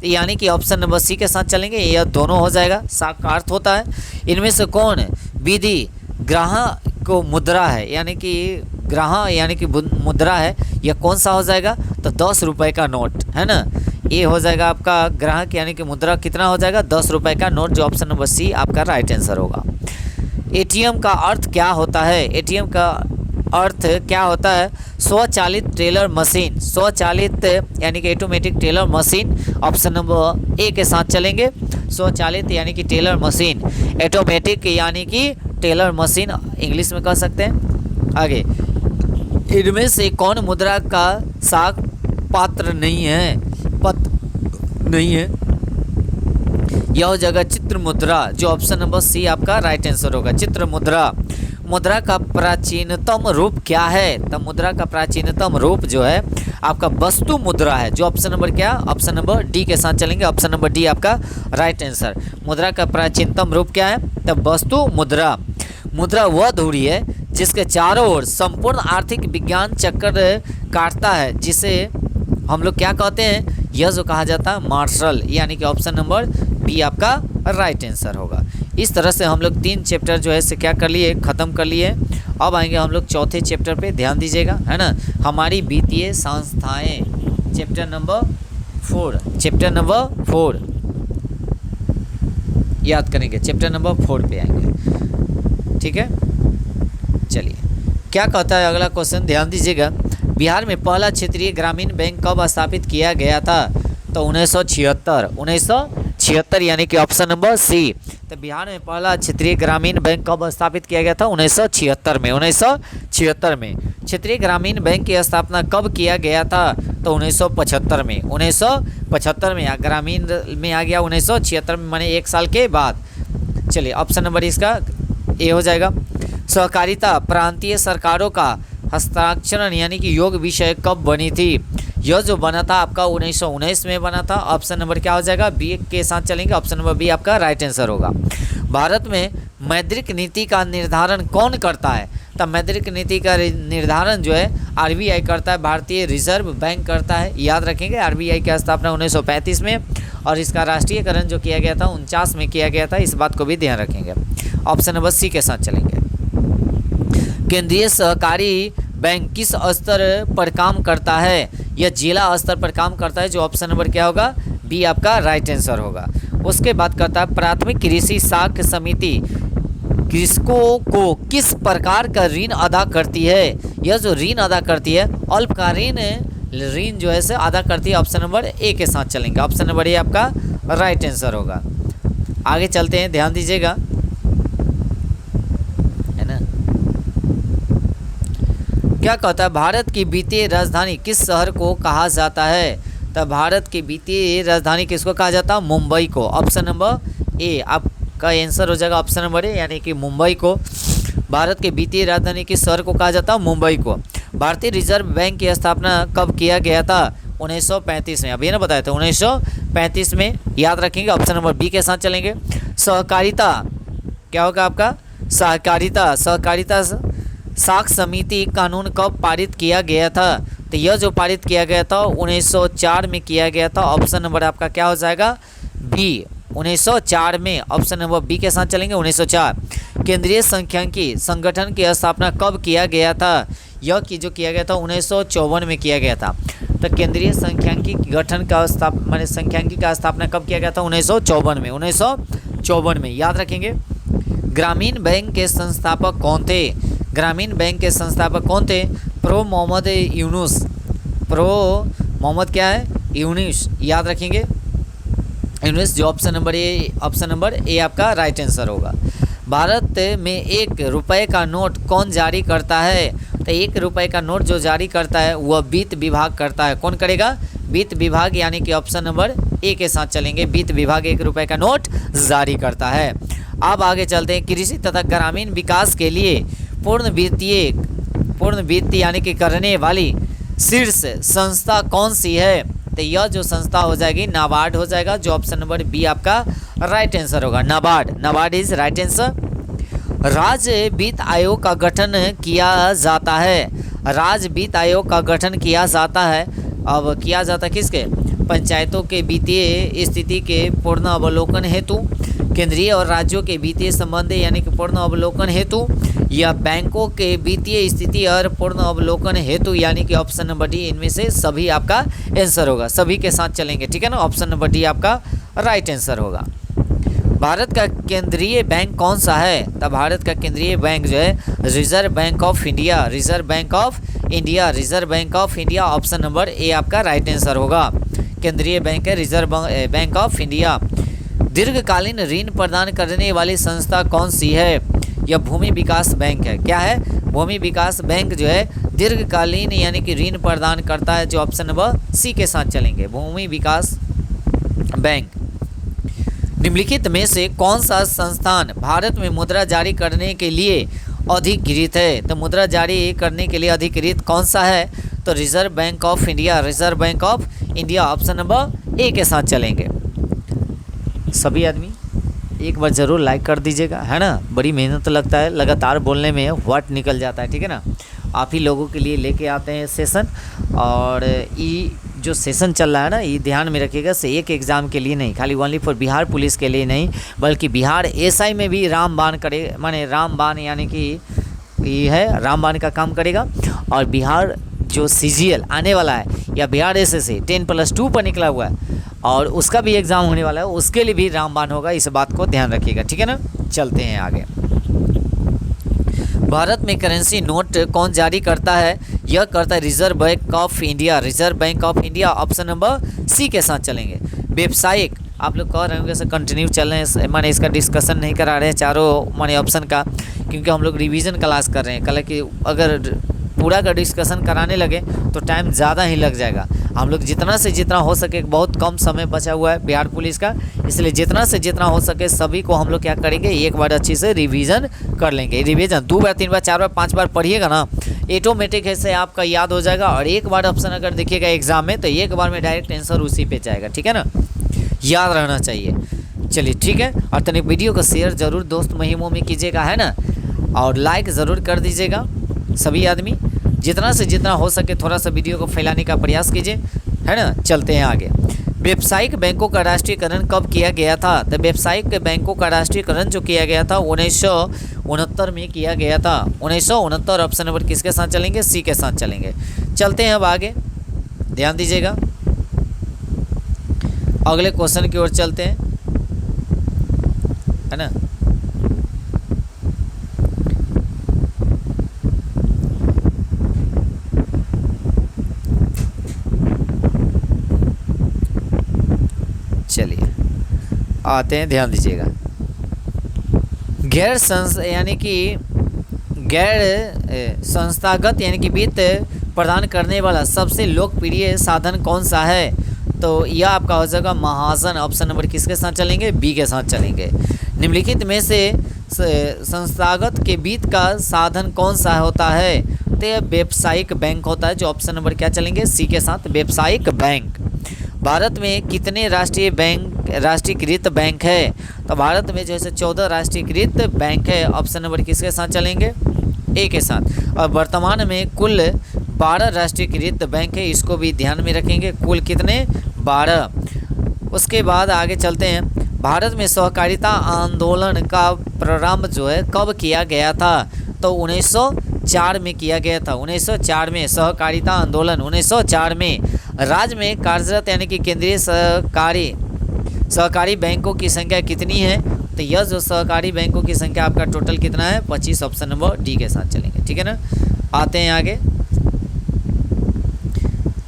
यानी कि ऑप्शन नंबर सी के साथ चलेंगे। यह दोनों हो जाएगा। साख का अर्थ होता है इनमें से कौन विधि ग्राहक को मुद्रा है, यानी कि ग्राहक यानी कि मुद्रा है, यह कौन सा हो जाएगा? तो 10 रुपये का नोट, है ना। ये हो जाएगा आपका ग्राहक यानी कि मुद्रा कितना हो जाएगा? 10 रुपये का नोट, जो ऑप्शन नंबर सी आपका राइट आंसर होगा। एटीएम का अर्थ क्या होता है? एटीएम का अर्थ क्या होता है? स्वचालित टेलर मशीन। स्वचालित यानी कि automatic teller machine. Option number A के साथ चलेंगे। स्वचालित यानी कि टेलर मशीन, ऑटोमेटिक यानी कि टेलर मशीन इंग्लिश में कह सकते हैं। आगे, इनमें से कौन मुद्रा का साख पात्र नहीं है, पत्र नहीं है? यह हो जाएगा चित्र मुद्रा, जो ऑप्शन नंबर सी आपका राइट आंसर होगा। चित्र मुद्रा। मुद्रा का प्राचीनतम रूप क्या है? तो मुद्रा का प्राचीनतम रूप जो है आपका वस्तु मुद्रा है, जो ऑप्शन नंबर क्या, ऑप्शन नंबर डी के साथ चलेंगे। ऑप्शन नंबर डी आपका राइट आंसर। मुद्रा का प्राचीनतम रूप क्या है? तो वस्तु मुद्रा। मुद्रा वह धुरी है जिसके चारों ओर संपूर्ण आर्थिक विज्ञान चक्कर काटता है, जिसे हम लोग क्या कहते हैं? यह जो कहा जाता है मार्शल, यानी कि ऑप्शन नंबर बी आपका राइट आंसर होगा। इस तरह से हम लोग 3 चैप्टर जो है से क्या कर लिए, ख़त्म कर लिए। अब आएंगे हम लोग चौथे चैप्टर पे, ध्यान दीजिएगा, है ना, हमारी वित्तीय संस्थाएं, चैप्टर नंबर 4। चैप्टर नंबर 4 याद करेंगे, चैप्टर नंबर 4 पे आएंगे, ठीक है। चलिए, क्या कहता है अगला क्वेश्चन, ध्यान दीजिएगा। बिहार में पहला क्षेत्रीय ग्रामीण बैंक कब स्थापित किया गया था? तो 1976। 1976 यानी कि ऑप्शन नंबर सी। तो बिहार में पहला क्षेत्रीय ग्रामीण बैंक कब स्थापित किया गया था? 1976 में। 1976 में। क्षेत्रीय ग्रामीण बैंक की स्थापना कब किया गया था? तो 1975 में। 1975 में। ग्रामीण में आ गया 1976 में, माने 1 साल के बाद। चलिए, ऑप्शन नंबर इसका ए हो जाएगा। सहकारिता प्रांतीय सरकारों का हस्ताक्षरण यानी कि योग विषय कब बनी थी? यह जो बना था आपका 1919 में बना था। ऑप्शन नंबर क्या हो जाएगा? बी के साथ चलेंगे। ऑप्शन नंबर बी आपका राइट आंसर होगा। भारत में मौद्रिक नीति का निर्धारण कौन करता है? तब मौद्रिक नीति का निर्धारण जो है आरबीआई करता है, भारतीय रिजर्व बैंक करता है। याद रखेंगे, आरबीआई की स्थापना 1935 में और इसका राष्ट्रीयकरण जो किया गया था 49 में किया गया था। इस बात को भी ध्यान रखेंगे। ऑप्शन नंबर सी के साथ चलेंगे। केंद्रीय सहकारी बैंक किस स्तर पर काम करता है? यह जिला स्तर पर काम करता है, जो ऑप्शन नंबर क्या होगा? बी आपका राइट आंसर होगा। उसके बाद करता है प्राथमिक कृषि साख समिति कृषकों को किस प्रकार का ऋण अदा करती है? यह जो ऋण अदा करती है अल्पकालीन ऋण जो है से अदा करती है। ऑप्शन नंबर ए के साथ चलेंगे। ऑप्शन नंबर ए आपका राइट आंसर होगा। आगे चलते हैं, ध्यान दीजिएगा, है ना। क्या कहता है भारत की वित्तीय राजधानी किस शहर को कहा जाता है? तो भारत की वित्तीय राजधानी किसको कहा जाता है? मुंबई को। ऑप्शन नंबर ए आपका आंसर हो जाएगा। ऑप्शन नंबर ए यानी कि मुंबई को। भारत की वित्तीय राजधानी किस शहर को कहा जाता है? मुंबई को। भारतीय रिजर्व बैंक की स्थापना कब किया गया था? 1935 में। अभी ना बताया था 1935 में। याद रखेंगे। ऑप्शन नंबर बी के साथ चलेंगे। सहकारिता क्या होगा आपका? सहकारिता साख समिति कानून कब पारित किया गया था? तो यह जो पारित किया गया था 1904 में किया गया था। ऑप्शन नंबर आपका क्या हो जाएगा? बी। 1904 में। ऑप्शन नंबर बी के साथ चलेंगे। 1904। केंद्रीय सांख्यिकी संगठन की स्थापना कब किया गया था? यह की जो किया गया था 1954 में किया गया था। तो केंद्रीय सांख्यिकी गठन का सांख्यिकी का स्थापना कब किया गया था? 1954 में। 1954 में। याद रखेंगे। ग्रामीण बैंक के संस्थापक कौन थे? ग्रामीण बैंक के संस्थापक कौन थे? प्रो मोहम्मद यूनुस। प्रो मोहम्मद क्या है? यूनुस। याद रखेंगे यूनुस, जो ऑप्शन नंबर ए आपका राइट आंसर होगा। भारत में 1 रुपये का नोट कौन जारी करता है? तो 1 रुपये का नोट जो जारी करता है वह वित्त विभाग करता है। कौन करेगा? वित्त विभाग, यानी कि ऑप्शन नंबर ए के साथ चलेंगे। वित्त विभाग 1 रुपये का नोट जारी करता है। अब आगे चलते हैं। कृषि तथा ग्रामीण विकास के लिए पूर्ण वित्त यानी कि करने वाली शीर्ष संस्था कौन सी है? तो यह जो संस्था हो जाएगी नाबार्ड हो जाएगा, जो ऑप्शन नंबर बी आपका राइट आंसर होगा। NABARD is right answer. राज्य वित्त आयोग का गठन किया जाता है। राज्य वित्त आयोग का गठन किया जाता है। अब किया जाता किसके? पंचायतों के वित्तीय स्थिति के पूर्ण अवलोकन हेतु, केंद्रीय और राज्यों के वित्तीय संबंध यानी कि पूर्ण अवलोकन हेतु, या बैंकों के वित्तीय स्थिति और पूर्ण अवलोकन हेतु, यानी कि ऑप्शन नंबर डी इनमें से सभी आपका आंसर होगा। सभी के साथ चलेंगे, ठीक है ना। ऑप्शन नंबर डी आपका राइट आंसर होगा। भारत का केंद्रीय बैंक कौन सा है? तब भारत का केंद्रीय बैंक जो है Reserve Bank of India. Reserve Bank of India. Option number A आपका राइट आंसर होगा। केंद्रीय बैंक है रिजर्व बैंक ऑफ इंडिया। दीर्घकालीन ऋण प्रदान करने वाली संस्था कौन सी है? यह भूमि विकास बैंक है। क्या है? भूमि विकास बैंक जो है दीर्घकालीन यानी कि ऋण प्रदान करता है, जो ऑप्शन नंबर सी के साथ चलेंगे, भूमि विकास बैंक। निम्नलिखित में से कौन सा संस्थान भारत में मुद्रा जारी करने के लिए अधिकृत है? तो मुद्रा जारी करने के लिए अधिकृत कौन सा है? तो reserve Bank of India, Reserve Bank of India option number A के साथ चलेंगे। सभी आदमी एक बार ज़रूर लाइक कर दीजिएगा, है ना। बड़ी मेहनत लगता है, लगातार बोलने में व्हाट निकल जाता है, ठीक है ना। आप ही लोगों के लिए लेके आते हैं सेशन, और ये जो सेशन चल रहा है ना, ये ध्यान में रखिएगा, से एक एग्ज़ाम के लिए नहीं, खाली ओनली फॉर बिहार पुलिस के लिए नहीं, बल्कि बिहार एसआई में भी रामबाण करे, माने रामबाण यानी कि ये है रामबाण का काम करेगा। और बिहार जो सीजीएल आने वाला है, या बिहार एसएससी 10+2 पर निकला हुआ है, और उसका भी एग्ज़ाम होने वाला है, उसके लिए भी रामबाण होगा, इस बात को ध्यान रखिएगा, ठीक है ना। चलते हैं आगे। भारत में करेंसी नोट कौन जारी करता है? यह करता है Reserve Bank of India, Reserve Bank of India option number C के साथ चलेंगे। व्यावसायिक, आप लोग कह रहे होंगे सर कंटिन्यू चल रहे हैं, माने इसका डिस्कशन नहीं करा रहे हैं चारों माने ऑप्शन का, क्योंकि हम लोग रिवीजन क्लास कर रहे हैं। कल कि अगर पूरा का डिस्कशन कराने लगे तो टाइम ज़्यादा ही लग जाएगा। हम लोग जितना से जितना हो सके, बहुत कम समय बचा हुआ है बिहार पुलिस का, इसलिए जितना से जितना हो सके सभी को हम लोग क्या करेंगे, एक बार अच्छी से रिवीजन कर लेंगे। रिवीजन 2 बार 3 बार 4 बार 5 बार पढ़िएगा ना, ऑटोमेटिक ऐसे आपका याद हो जाएगा। और एक बार ऑप्शन अगर देखिएगा एग्जाम में, तो एक बार में डायरेक्ट आंसर उसी पे जाएगा, ठीक है ना, याद रहना चाहिए। चलिए ठीक है, और तनिक वीडियो को शेयर ज़रूर दोस्त महिमों में कीजिएगा, है ना, और लाइक ज़रूर कर दीजिएगा। सभी आदमी जितना से जितना हो सके थोड़ा सा वीडियो को फैलाने का प्रयास कीजिए, है ना। चलते हैं आगे। व्यावसायिक बैंकों का राष्ट्रीयकरण कब किया गया था? तो व्यावसायिक बैंकों का राष्ट्रीयकरण जो किया गया था 1969 में किया गया था। 1969 ऑप्शन नंबर किसके साथ चलेंगे? सी के साथ चलेंगे। चलते हैं अब आगे, ध्यान दीजिएगा, अगले क्वेश्चन की ओर चलते हैं, है ना। चलिए आते हैं, ध्यान दीजिएगा। गैर संस्थागत यानी कि वित्त प्रदान करने वाला सबसे लोकप्रिय साधन कौन सा है? तो यह आपका हो जाएगा महाजन, ऑप्शन नंबर किसके साथ चलेंगे? बी के साथ चलेंगे। निम्नलिखित में से संस्थागत के वित्त का साधन कौन सा होता है? तो यह व्यावसायिक बैंक होता है, जो ऑप्शन नंबर क्या चलेंगे? सी के साथ, व्यावसायिक बैंक। भारत में कितने राष्ट्रीयकृत बैंक है? तो भारत में जैसे 14 राष्ट्रीयकृत बैंक है, ऑप्शन नंबर किसके साथ चलेंगे? ए के साथ। और वर्तमान में कुल 12 राष्ट्रीयकृत बैंक है, इसको भी ध्यान में रखेंगे, कुल कितने? 12। उसके बाद आगे चलते हैं। भारत में सहकारिता आंदोलन का प्रारंभ जो है कब किया गया था? तो 1904 में किया गया था। 1904 में सहकारिता आंदोलन 1904 में। राज्य में कार्यरत यानी कि केंद्रीय सहकारी बैंकों की संख्या कितनी है? तो यह जो सहकारी बैंकों की संख्या आपका टोटल कितना है? 25, ऑप्शन नंबर डी के साथ चलेंगे, ठीक है ना। आते हैं आगे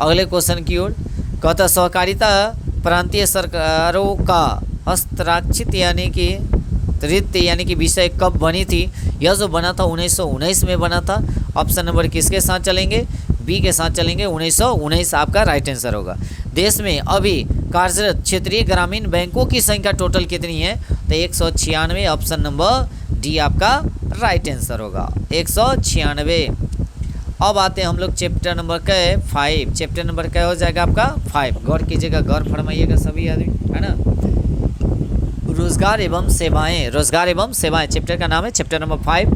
अगले क्वेश्चन की ओर। कहता सहकारिता प्रांतीय सरकारों का हस्ताक्षरित यानी कि विषय कब बनी थी? यह जो बना था 1919 में बना था। ऑप्शन नंबर किसके साथ चलेंगे? बी के साथ चलेंगे, 1919 आपका राइट आंसर होगा। देश में अभी कार्यरत क्षेत्रीय ग्रामीण बैंकों की संख्या टोटल कितनी है? तो 196, ऑप्शन नंबर डी आपका राइट आंसर होगा, 196। अब आते हैं हम लोग चैप्टर नंबर 5। चैप्टर नंबर क्या हो जाएगा आपका? 5। गौर कीजिएगा, गौर फरमाइएगा सभी आदमी, है ना। रोजगार एवं सेवाएं, रोजगार एवं सेवाएं चैप्टर का नाम है, चैप्टर नंबर 5।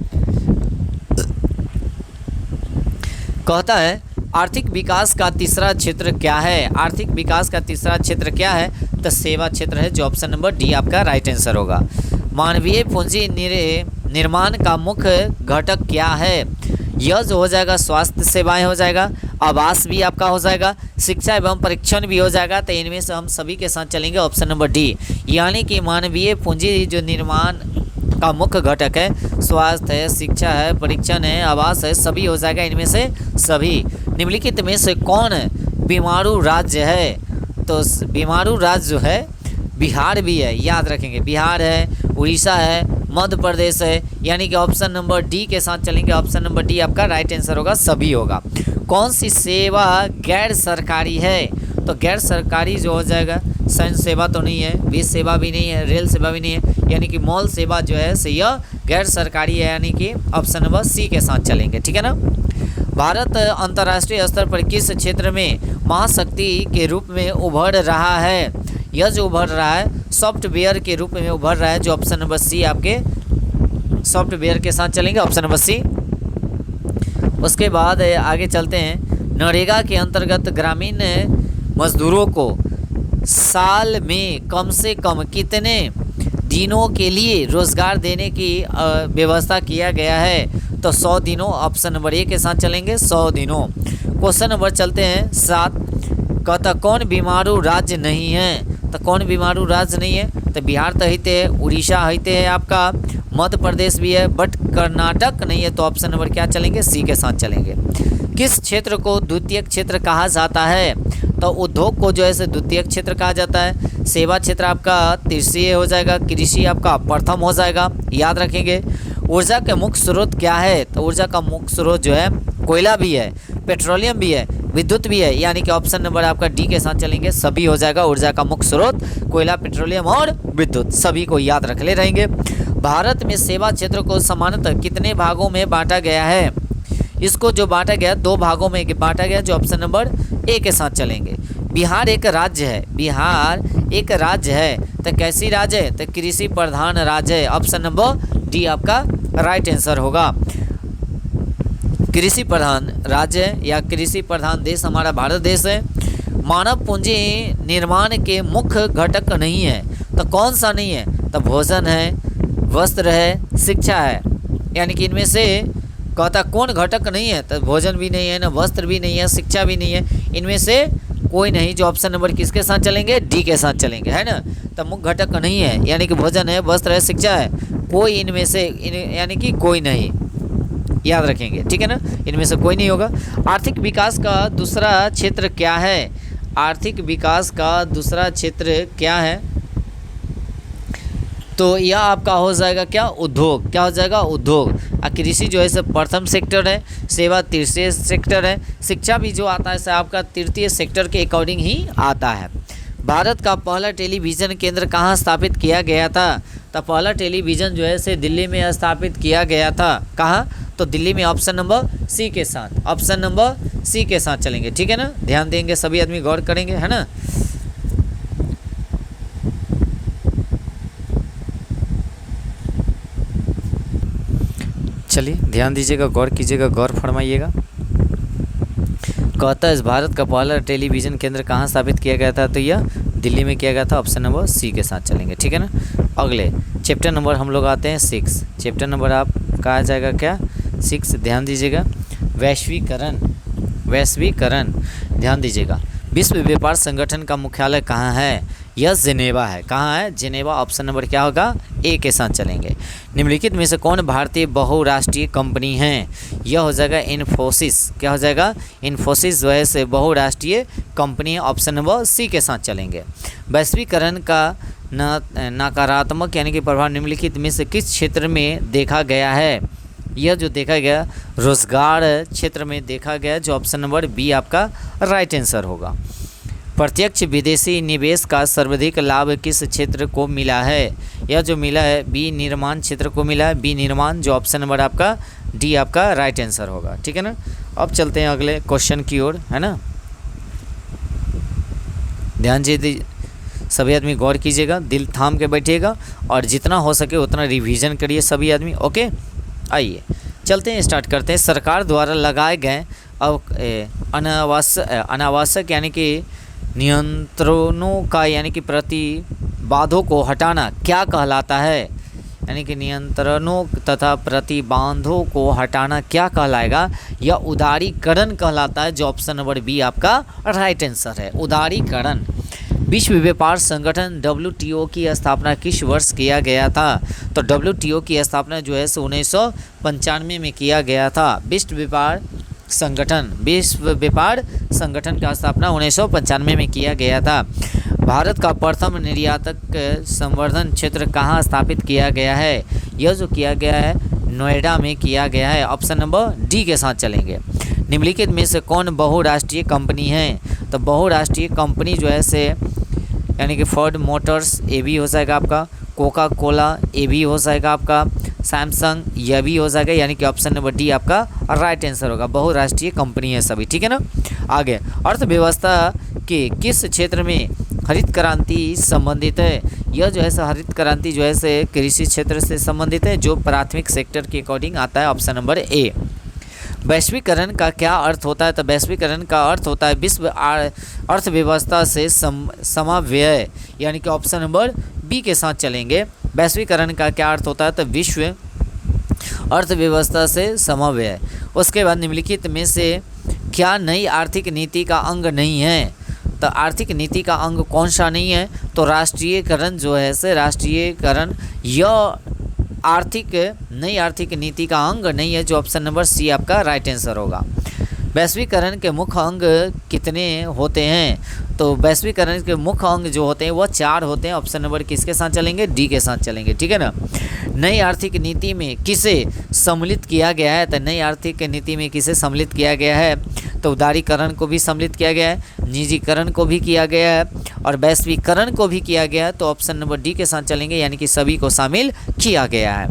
कहता है आर्थिक विकास का तीसरा क्षेत्र क्या है? आर्थिक विकास का तीसरा क्षेत्र क्या है? तो सेवा क्षेत्र है, जो ऑप्शन नंबर डी आपका राइट आंसर होगा। मानवीय पूंजी निर्माण का मुख्य घटक क्या है? यह जो हो जाएगा स्वास्थ्य सेवाएं हो जाएगा, आवास भी आपका हो जाएगा, शिक्षा एवं परीक्षण भी हो जाएगा। तो इनमें से हम सभी के साथ चलेंगे ऑप्शन नंबर डी, यानी कि मानवीय पूंजी जो निर्माण का मुख्य घटक है, स्वास्थ्य है, शिक्षा है, परीक्षण है, आवास है, सभी हो जाएगा इनमें से सभी। निम्नलिखित में से कौन बीमारू राज्य है? तो बीमारू राज्य जो है बिहार भी है, याद रखेंगे, बिहार है, उड़ीसा है, मध्य प्रदेश है, यानी कि ऑप्शन नंबर डी के साथ चलेंगे। ऑप्शन नंबर डी आपका राइट आंसर होगा, सभी होगा। कौन सी सेवा गैर सरकारी है? तो गैर सरकारी जो हो जाएगा, सैन्य सेवा तो नहीं है, वित्त सेवा भी नहीं है, रेल सेवा भी नहीं है, यानी कि मॉल सेवा जो है से यह गैर सरकारी है, यानी कि ऑप्शन नंबर सी के साथ चलेंगे, ठीक है ना। भारत अंतर्राष्ट्रीय स्तर पर किस क्षेत्र में महाशक्ति के रूप में उभर रहा है? यह जो उभर रहा है सॉफ्टवेयर के रूप में उभर रहा है, जो ऑप्शन नंबर सी आपके सॉफ्टवेयर के साथ चलेंगे, ऑप्शन नंबर सी। उसके बाद आगे चलते हैं। नरेगा के अंतर्गत ग्रामीण मजदूरों को साल में कम से कम कितने दिनों के लिए रोजगार देने की व्यवस्था किया गया है? तो 100 दिनों, ऑप्शन नंबर ए के साथ चलेंगे, 100 दिनों। क्वेश्चन नंबर चलते हैं 7। कहता कौन बीमारू राज्य नहीं है? तो कौन बीमारू राज्य नहीं है? तो बिहार तो हिते है, उड़ीसा हिते है, आपका मध्य प्रदेश भी है, बट कर्नाटक नहीं है, तो ऑप्शन नंबर क्या चलेंगे? सी के साथ चलेंगे। किस क्षेत्र को द्वितीय क्षेत्र कहा जाता है? तो उद्योग को जो है द्वितीय क्षेत्र कहा जाता है। सेवा क्षेत्र आपका तृतीय हो जाएगा, कृषि आपका प्रथम हो जाएगा, याद रखेंगे। ऊर्जा के मुख्य स्रोत क्या है? तो ऊर्जा का मुख्य स्रोत जो है कोयला भी है, पेट्रोलियम भी है, विद्युत भी है, यानी कि ऑप्शन नंबर आपका डी के साथ चलेंगे, सभी हो जाएगा। ऊर्जा का मुख्य स्रोत कोयला, पेट्रोलियम और विद्युत, सभी को याद रख ले रहेंगे। भारत में सेवा क्षेत्र को सामान्यतः कितने भागों में बांटा गया है? इसको जो बांटा गया 2 भागों में बांटा गया, जो ऑप्शन नंबर ए के साथ चलेंगे। बिहार एक राज्य है, बिहार एक राज्य है, तो कैसी राज्य है? तो कृषि प्रधान राज्य है, ऑप्शन नंबर डी आपका राइट आंसर होगा। कृषि प्रधान राज्य है या कृषि प्रधान देश हमारा भारत देश है। मानव पूंजी निर्माण के मुख्य घटक नहीं है, तो कौन सा नहीं है? तो भोजन है, वस्त्र है, शिक्षा है, यानी कि इनमें से कहता कौन घटक नहीं है? तो भोजन भी नहीं है, ना वस्त्र भी नहीं है, शिक्षा भी नहीं है, इनमें से कोई नहीं, जो ऑप्शन नंबर किसके साथ चलेंगे? डी के साथ चलेंगे, है ना। तो मुख्य घटक नहीं है, यानी कि भोजन है, वस्त्र है, शिक्षा है, कोई इनमें से यानी कि कोई नहीं, याद रखेंगे, ठीक है ना, इनमें से कोई नहीं होगा। आर्थिक विकास का दूसरा क्षेत्र क्या है? आर्थिक विकास का दूसरा क्षेत्र क्या है? तो यह आपका हो जाएगा क्या? उद्योग, क्या हो जाएगा? उद्योग। कृषि जो है सब प्रथम सेक्टर है, सेवा तृतीय सेक्टर है, शिक्षा भी जो आता है सब आपका तृतीय सेक्टर के अकॉर्डिंग ही आता है। भारत का पहला टेलीविज़न केंद्र कहाँ स्थापित किया गया था? तो पहला टेलीविज़न जो है से दिल्ली में स्थापित किया गया था, कहाँ? तो दिल्ली में, ऑप्शन नंबर सी के साथ, ऑप्शन नंबर सी के साथ चलेंगे, ठीक है ना। ध्यान देंगे, सभी आदमी गौर करेंगे, है ना। चलिए ध्यान दीजिएगा, गौर कीजिएगा, गौर फरमाइएगा। कहता है भारत का पहला टेलीविज़न केंद्र कहाँ स्थापित किया गया था? तो यह दिल्ली में किया गया था, ऑप्शन नंबर सी के साथ चलेंगे, ठीक है ना। अगले चैप्टर नंबर हम लोग आते हैं 6। चैप्टर नंबर आप कहा जाएगा क्या? 6। ध्यान दीजिएगा, वैश्वीकरण, वैश्वीकरण, ध्यान दीजिएगा। विश्व व्यापार संगठन का मुख्यालय कहाँ है? यह जिनेवा है, कहाँ है? जिनेवा, ऑप्शन नंबर क्या होगा? ए के साथ चलेंगे। निम्नलिखित में से कौन भारतीय बहुराष्ट्रीय कंपनी है? यह हो जाएगा इन्फोसिस, क्या हो जाएगा? इन्फोसिस जो है से बहुराष्ट्रीय कंपनी, ऑप्शन नंबर सी के साथ चलेंगे। वैश्वीकरण का नकारात्मक यानी कि प्रभाव निम्नलिखित में से किस क्षेत्र में देखा गया है? यह जो देखा गया रोजगार क्षेत्र में देखा गया, जो ऑप्शन नंबर बी आपका राइट आंसर होगा। प्रत्यक्ष विदेशी निवेश का सर्वाधिक लाभ किस क्षेत्र को मिला है? यह जो मिला है बी निर्माण क्षेत्र को मिला है, बी निर्माण, जो ऑप्शन नंबर आपका डी आपका राइट आंसर होगा, ठीक है ना। अब चलते हैं अगले क्वेश्चन की ओर, है ना। ध्यान दीजिए, सभी आदमी गौर कीजिएगा, दिल थाम के बैठिएगा और जितना हो सके उतना रिवीजन करिए सभी आदमी, ओके। आइए चलते हैं, स्टार्ट करते हैं। सरकार द्वारा लगाए गए अनावश्यक यानी कि नियंत्रणों का यानी कि प्रतिबाधों को हटाना क्या कहलाता है? यानी कि नियंत्रणों तथा प्रतिबंधों को हटाना क्या कहलाएगा? यह उदारीकरण कहलाता है, जो ऑप्शन नंबर बी आपका राइट आंसर है, उदारीकरण। विश्व व्यापार संगठन WTO की स्थापना किस वर्ष किया गया था? तो WTO की स्थापना जो है 1995 में किया गया था। विश्व व्यापार संगठन का स्थापना 1995 में किया गया था। भारत का प्रथम निर्यातक संवर्धन क्षेत्र कहाँ स्थापित किया गया है? यह जो किया गया है नोएडा में किया गया है। ऑप्शन नंबर डी के साथ चलेंगे। निम्नलिखित में से कौन बहुराष्ट्रीय कंपनी है? तो बहुराष्ट्रीय कंपनी जो है से यानी कि फोर्ड मोटर्स, ये भी हो जाएगा आपका, कोका कोला, ये भी हो जाएगा आपका, सैमसंग, यह भी हो जाएगा, यानी कि ऑप्शन नंबर डी आपका राइट आंसर होगा। बहुराष्ट्रीय कंपनी है सभी, ठीक है ना। आगे, अर्थव्यवस्था के किस क्षेत्र में हरित क्रांति संबंधित है? यह जो है हरित क्रांति जो है कृषि क्षेत्र से संबंधित है, जो प्राथमिक सेक्टर के अकॉर्डिंग आता है। Option number A. वैश्वीकरण का क्या अर्थ होता है? तो वैश्वीकरण का अर्थ होता है विश्व अर्थव्यवस्था से समाव्यय, यानी कि ऑप्शन नंबर बी के साथ चलेंगे। वैश्वीकरण का क्या अर्थ होता है? तो विश्व अर्थव्यवस्था से समाव्यय। उसके बाद निम्नलिखित में से क्या नई आर्थिक नीति का अंग नहीं है? तो आर्थिक नीति का अंग कौन सा नहीं है? तो राष्ट्रीयकरण जो है राष्ट्रीयकरण यह नई आर्थिक नीति का अंग नहीं है, जो ऑप्शन नंबर सी आपका राइट आंसर होगा। वैश्वीकरण के मुख्य अंग कितने होते हैं? तो वैश्वीकरण के मुख्य अंग जो होते हैं वह 4 होते हैं। ऑप्शन नंबर किसके साथ चलेंगे? डी के साथ चलेंगे, ठीक है ना। नई आर्थिक नीति में किसे सम्मिलित किया गया है? तो नई आर्थिक नीति में किसे सम्मिलित किया गया है? तो उदारीकरण को भी सम्मिलित किया गया है, निजीकरण को भी किया गया है और वैश्वीकरण को भी किया गया है। तो ऑप्शन नंबर डी के साथ चलेंगे, यानी कि सभी को शामिल किया गया है।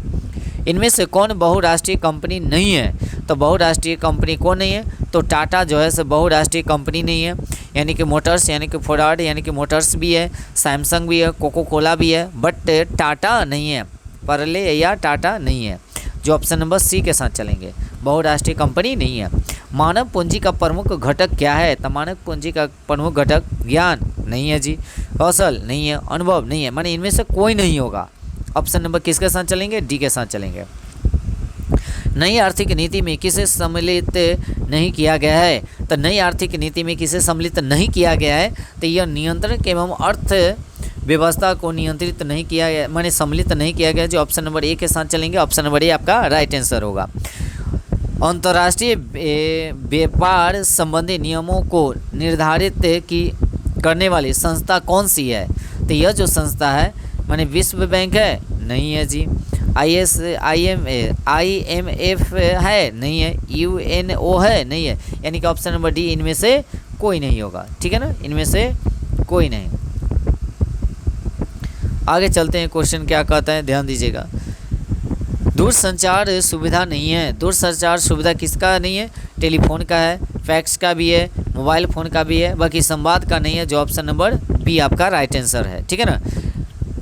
इनमें से कौन बहुराष्ट्रीय कंपनी नहीं है? तो बहुराष्ट्रीय कंपनी कौन नहीं है? तो टाटा जो है बहुराष्ट्रीय कंपनी नहीं है, यानी कि मोटर्स, यानी कि फोर्ड, यानी कि मोटर्स भी है, सैमसंग भी है, कोको कोला भी है, बट टाटा नहीं है, परले या टाटा नहीं है, जो ऑप्शन नंबर सी के साथ चलेंगे। बहुराष्ट्रीय कंपनी नहीं है। मानव पूंजी का प्रमुख घटक क्या है? तो मानव पूंजी का प्रमुख घटक ज्ञान नहीं है जी, कौशल नहीं है, अनुभव नहीं है, माने इनमें से कोई नहीं होगा। ऑप्शन नंबर किसके साथ चलेंगे? डी के साथ चलेंगे। नई आर्थिक नीति में किसे सम्मिलित नहीं किया गया है? तो नई आर्थिक नीति में किसे सम्मिलित नहीं किया गया है? तो यह नियंत्रण एवं अर्थव्यवस्था को नियंत्रित नहीं किया गया, माने सम्मिलित नहीं किया गया, जो ऑप्शन नंबर ए के साथ चलेंगे। ऑप्शन नंबर ए आपका राइट आंसर होगा। अंतर्राष्ट्रीय व्यापार संबंधी नियमों को निर्धारित करने वाली संस्था कौन सी है? तो यह जो संस्था है माने विश्व बैंक है? नहीं है जी। IMF है? नहीं है। UNO है? नहीं है, यानी कि ऑप्शन नंबर डी इनमें से कोई नहीं होगा, ठीक है ना, इनमें से कोई नहीं। आगे चलते हैं, क्वेश्चन क्या कहता है, ध्यान दीजिएगा। दूरसंचार सुविधा नहीं है। दूरसंचार सुविधा किसका नहीं है? टेलीफोन का है, फैक्स का भी है, मोबाइल फ़ोन का भी है, बाकी संवाद का नहीं है, जो ऑप्शन नंबर बी आपका राइट आंसर है, ठीक है ना।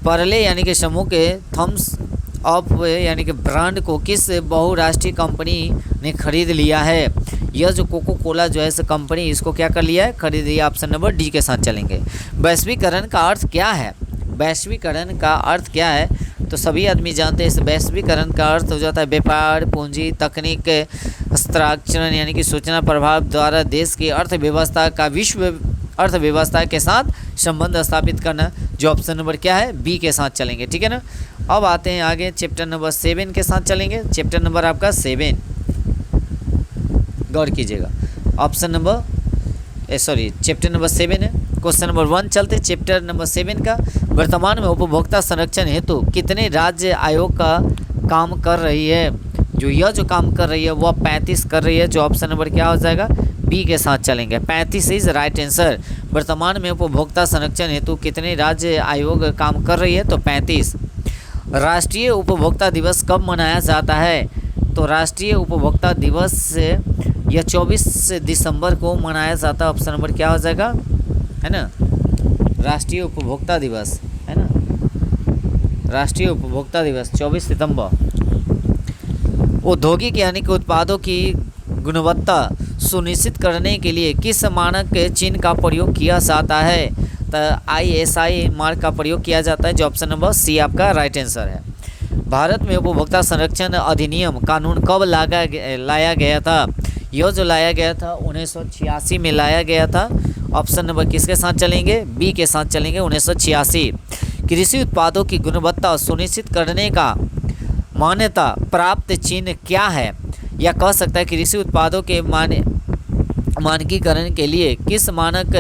परले यानी कि समूह के थम्स अप यानी कि ब्रांड को किस बहुराष्ट्रीय कंपनी ने खरीद लिया है? यह जो कोको कोला जो है कंपनी, इसको क्या कर लिया है? खरीद लिया। ऑप्शन नंबर डी के साथ चलेंगे। वैश्वीकरण का अर्थ क्या है? वैश्वीकरण का अर्थ क्या है? तो सभी आदमी जानते हैं इस वैश्वीकरण का अर्थ हो जाता है व्यापार, पूंजी, तकनीक, हस्ताक्षरण यानी कि सूचना प्रभाव द्वारा देश की अर्थव्यवस्था का विश्व अर्थव्यवस्था के साथ संबंध स्थापित करना, जो ऑप्शन नंबर क्या है? बी के साथ चलेंगे, ठीक है ना। अब आते हैं आगे, चैप्टर नंबर 7 के साथ चलेंगे। चैप्टर नंबर आपका 7, गौर कीजिएगा। ऑप्शन नंबर चैप्टर नंबर 7 है। क्वेश्चन नंबर 1 चलते चैप्टर नंबर 7 का। वर्तमान में उपभोक्ता संरक्षण हेतु कितने राज्य आयोग का काम कर रही है? जो यह जो काम कर रही है वह 35 कर रही है, जो ऑप्शन नंबर क्या हो जाएगा? बी के साथ चलेंगे। 35 इज राइट आंसर। वर्तमान में उपभोक्ता संरक्षण हेतु कितने राज्य आयोग काम कर रही है? तो 35। राष्ट्रीय उपभोक्ता दिवस कब मनाया जाता है? तो राष्ट्रीय उपभोक्ता दिवस यह 24 दिसंबर को मनाया जाता है। ऑप्शन नंबर क्या हो जाएगा? है ना, राष्ट्रीय उपभोक्ता दिवस, है ना, राष्ट्रीय उपभोक्ता दिवस 24 सितंबर। औद्योगिक यानी कि उत्पादों की गुणवत्ता सुनिश्चित करने के लिए किस मानक चिन्ह का प्रयोग किया जाता है? तो ISI मार्क का प्रयोग किया जाता है, जो ऑप्शन नंबर सी आपका राइट आंसर है। भारत में उपभोक्ता संरक्षण अधिनियम कानून कब लाया गया था? यह जो लाया गया था 1986 में लाया गया था। ऑप्शन नंबर किसके साथ चलेंगे? बी के साथ चलेंगे, 1986। कृषि उत्पादों की गुणवत्ता सुनिश्चित करने का मान्यता प्राप्त चिन्ह क्या है? या कह सकता है कृषि उत्पादों के मानकीकरण के लिए किस मानक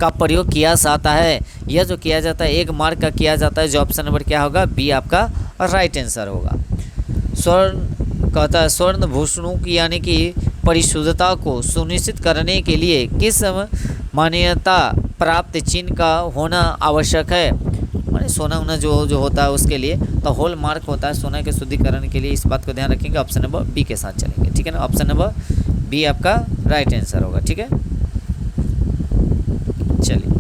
का प्रयोग किया जाता है? यह जो किया जाता है 1 मार्क का किया जाता है, जो ऑप्शन नंबर क्या होगा, बी आपका राइट आंसर होगा। स्वर्ण कहता है स्वर्ण भूषणों की यानी कि परिशुद्धता को सुनिश्चित करने के लिए किस मान्यता प्राप्त चिन्ह का होना आवश्यक है। माने सोना होना जो होता है उसके लिए तो हॉल मार्क होता है सोना के शुद्धिकरण के लिए। इस बात को ध्यान रखेंगे, ऑप्शन नंबर बी के साथ चलेंगे, ठीक है ना। ऑप्शन नंबर बी आपका राइट आंसर होगा, ठीक है। चलिए,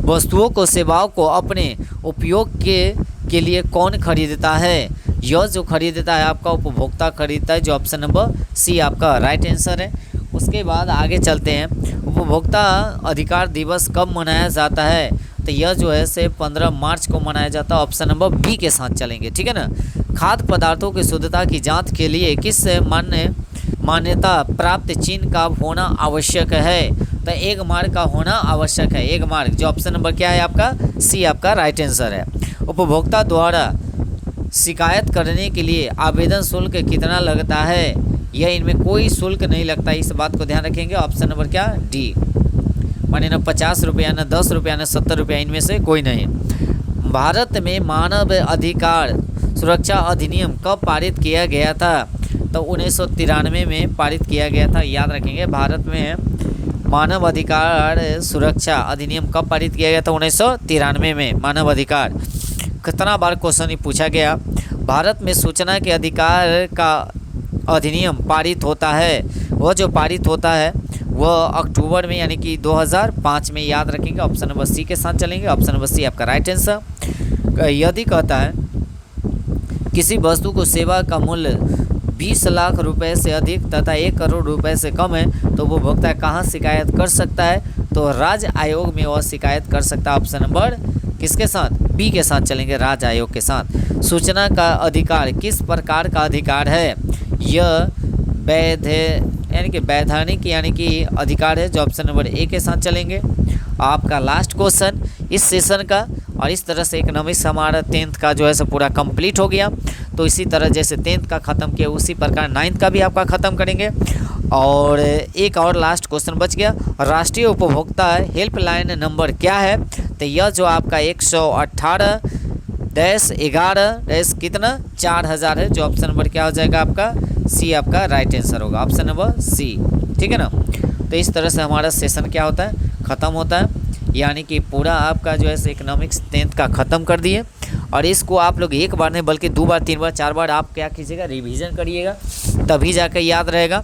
वस्तुओं को सेवाओं को अपने उपयोग के लिए कौन खरीदता है। यह जो खरीदता है आपका उपभोक्ता खरीदता है, जो ऑप्शन नंबर सी आपका राइट आंसर है। उसके बाद आगे चलते हैं, उपभोक्ता अधिकार दिवस कब मनाया जाता है। तो यह जो है से 15 मार्च को मनाया जाता है, ऑप्शन नंबर बी के साथ चलेंगे, ठीक है ना। खाद्य पदार्थों की शुद्धता की जांच के लिए किस मान्यता प्राप्त चिन्ह का होना आवश्यक है। तो 1 मार्क का होना आवश्यक है, 1 मार्क, जो ऑप्शन नंबर क्या है आपका सी आपका राइट आंसर है। उपभोक्ता द्वारा शिकायत करने के लिए आवेदन शुल्क कितना लगता है। यह इनमें कोई शुल्क नहीं लगता, इस बात को ध्यान रखेंगे। ऑप्शन नंबर क्या, डी, माने ना 50 रुपया, ना 10 रुपया, ना 70 रुपया, इनमें से कोई नहीं। भारत में मानव अधिकार सुरक्षा अधिनियम कब पारित किया गया था। तो 1993 में पारित किया गया था, याद रखेंगे। भारत में मानव अधिकार सुरक्षा अधिनियम कब पारित किया गया था, 1993 में। मानव अधिकार कितना बार क्वेश्चन पूछा गया। भारत में सूचना के अधिकार का अधिनियम पारित होता है, वह जो पारित होता है वह अक्टूबर में यानी कि 2005 में, याद रखेंगे। ऑप्शन नंबर सी के साथ चलेंगे, ऑप्शन नंबर सी आपका राइट आंसर। यदि कहता है किसी वस्तु को सेवा का मूल्य 20 लाख रुपए से अधिक तथा 1 करोड़ रुपए से कम है तो उपभोक्ता कहाँ शिकायत कर सकता है। तो राज्य आयोग में वह शिकायत कर सकता है। ऑप्शन नंबर किसके साथ, बी के साथ चलेंगे, राज्य आयोग के साथ। सूचना का अधिकार किस प्रकार का अधिकार है। यह वैध यानी कि वैधानिक यानी कि अधिकार है, जो ऑप्शन नंबर ए के साथ चलेंगे। आपका लास्ट क्वेश्चन इस सेशन का, और इस तरह से इकोनॉमिक्स हमारा 10th का जो है सो पूरा कंप्लीट हो गया। तो इसी तरह जैसे 10th का ख़त्म किया उसी प्रकार 9th का भी आपका ख़त्म करेंगे। और एक और लास्ट क्वेश्चन बच गया, राष्ट्रीय उपभोक्ता हेल्पलाइन नंबर क्या है। तो यह जो आपका 118-11 कितना 4000 है, जो ऑप्शन नंबर क्या हो जाएगा आपका सी आपका राइट आंसर होगा, ऑप्शन नंबर सी, ठीक है ना। तो इस तरह से हमारा सेशन क्या होता है, ख़त्म होता है। यानी कि पूरा आपका जो है इकोनॉमिक्स 10th का ख़त्म कर दिए। और इसको आप लोग एक बार नहीं बल्कि 2 बार 3 बार 4 बार आप क्या कीजिएगा, रिवीजन करिएगा, तभी जाकर याद रहेगा।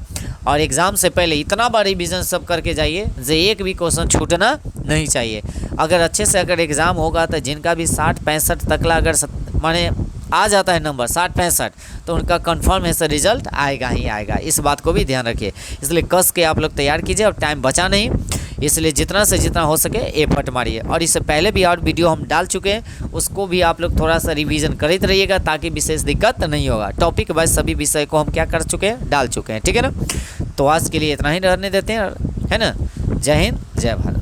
और एग्ज़ाम से पहले इतना बार रिवीजन सब करके जाइए जो एक भी क्वेश्चन छूटना नहीं चाहिए। अगर अच्छे से अगर एग्ज़ाम होगा तो जिनका भी 60-65 तकला अगर माने आ जाता है नंबर 60-65 तो उनका कन्फर्म है सर रिजल्ट आएगा ही आएगा। इस बात को भी ध्यान रखिए, इसलिए कस के आप लोग तैयार कीजिए। और टाइम बचा नहीं, इसलिए जितना से जितना हो सके एफर्ट मारिए। और इससे पहले भी और वीडियो हम डाल चुके हैं, उसको भी आप लोग थोड़ा सा रिवीजन करते रहिएगा ताकि विशेष दिक्कत नहीं होगा। टॉपिक वाइज सभी विषय को हम क्या कर चुके हैं, डाल चुके हैं, ठीक है ना। तो आज के लिए इतना ही रहने देते हैं, है ना। जय हिंद, जय भारत।